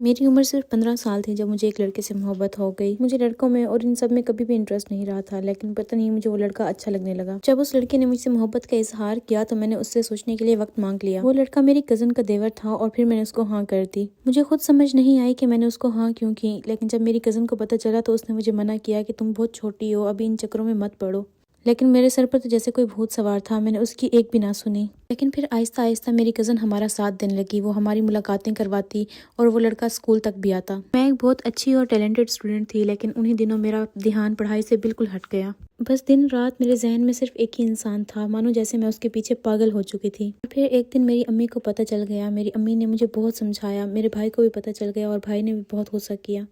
میری عمر صرف 15 سال تھی جب مجھے ایک لڑکے سے محبت ہو گئی۔ مجھے لڑکوں میں اور ان سب میں کبھی بھی انٹرسٹ نہیں رہا تھا، لیکن پتہ نہیں مجھے وہ لڑکا اچھا لگنے لگا۔ جب اس لڑکے نے مجھ سے محبت کا اظہار کیا تو میں نے اس سے سوچنے کے لیے وقت مانگ لیا۔ وہ لڑکا میری کزن کا دیور تھا اور پھر میں نے اس کو ہاں کر دی۔ مجھے خود سمجھ نہیں آئی کہ میں نے اس کو ہاں کیوں کی، لیکن جب میری کزن کو پتہ چلا تو اس نے مجھے منع کیا کہ تم بہت چھوٹی ہو، ابھی ان چکروں میں مت پڑو۔ لیکن میرے سر پر تو جیسے کوئی بھوت سوار تھا، میں نے اس کی ایک بھی نہ سنی۔ لیکن پھر آہستہ آہستہ میری کزن ہمارا ساتھ دینے لگی، وہ ہماری ملاقاتیں کرواتی اور وہ لڑکا اسکول تک بھی آتا۔ میں ایک بہت اچھی اور ٹیلنٹڈ اسٹوڈنٹ تھی، لیکن انہی دنوں میرا دھیان پڑھائی سے بالکل ہٹ گیا۔ بس دن رات میرے ذہن میں صرف ایک ہی انسان تھا، مانو جیسے میں اس کے پیچھے پاگل ہو چکی تھی۔ پھر ایک دن میری امی کو پتہ چل گیا، میری امی نے مجھے بہت سمجھایا، میرے بھائی کو بھی پتہ چل گیا اور بھائی نے بھی بہت غصہ کیا۔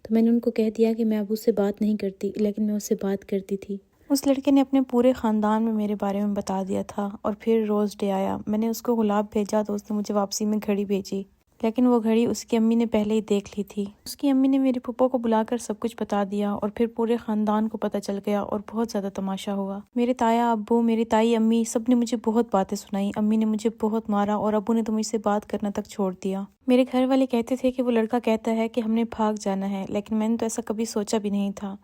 تو میں نے ان کو کہہ دیا کہ میں اب اس سے بات نہیں کرتی، لیکن میں اس سے بات کرتی تھی۔ اس لڑکے نے اپنے پورے خاندان میں میرے بارے میں بتا دیا تھا، اور پھر روز ڈے آیا۔ میں نے اس کو گلاب بھیجا تو اس نے مجھے واپسی میں گھڑی بھیجی، لیکن وہ گھڑی اس کی امی نے پہلے ہی دیکھ لی تھی۔ اس کی امی نے میری پھپھو کو بلا کر سب کچھ بتا دیا، اور پھر پورے خاندان کو پتہ چل گیا اور بہت زیادہ تماشا ہوا۔ میرے تایا ابو، میری تائی امی، سب نے مجھے بہت باتیں سنائی۔ امی نے مجھے بہت مارا اور ابو نے تو مجھ سے بات کرنا تک چھوڑ دیا۔ میرے گھر والے کہتے تھے کہ وہ لڑکا کہتا ہے کہ ہم نے بھاگ جانا ہے، لیکن میں نے تو ایسا کبھی سوچا بھی نہیں تھا۔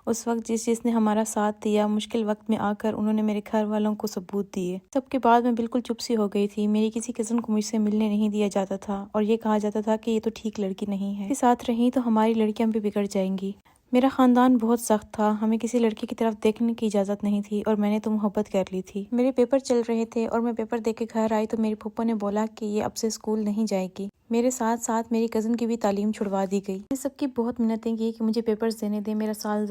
اس وقت جس نے ہمارا ساتھ دیا، مشکل وقت میں آ کر انہوں نے میرے گھر والوں کو ثبوت دیے۔ سب کے بعد میں بالکل چپ سی ہو گئی تھی۔ میری کسی کزن کو مجھ سے ملنے نہیں دیا جاتا تھا، اور یہ کہا جاتا تھا کہ یہ تو ٹھیک لڑکی نہیں ہے، اس کے ساتھ رہی تو ہماری لڑکیاں بھی بگڑ جائیں گی۔ میرا خاندان بہت سخت تھا، ہمیں کسی لڑکی کی طرف دیکھنے کی اجازت نہیں تھی، اور میں نے تو محبت کر لی تھی۔ میرے پیپر چل رہے تھے اور میں پیپر دے کے گھر آئی تو میری پھپھو نے بولا کہ یہ اب سے اسکول نہیں جائے گی۔ میرے ساتھ ساتھ میری کزن کی بھی تعلیم چھڑوا دی گئی۔ میں نے سب کی بہت منتیں کی کہ مجھے پیپرز دینے دیں، میرا سال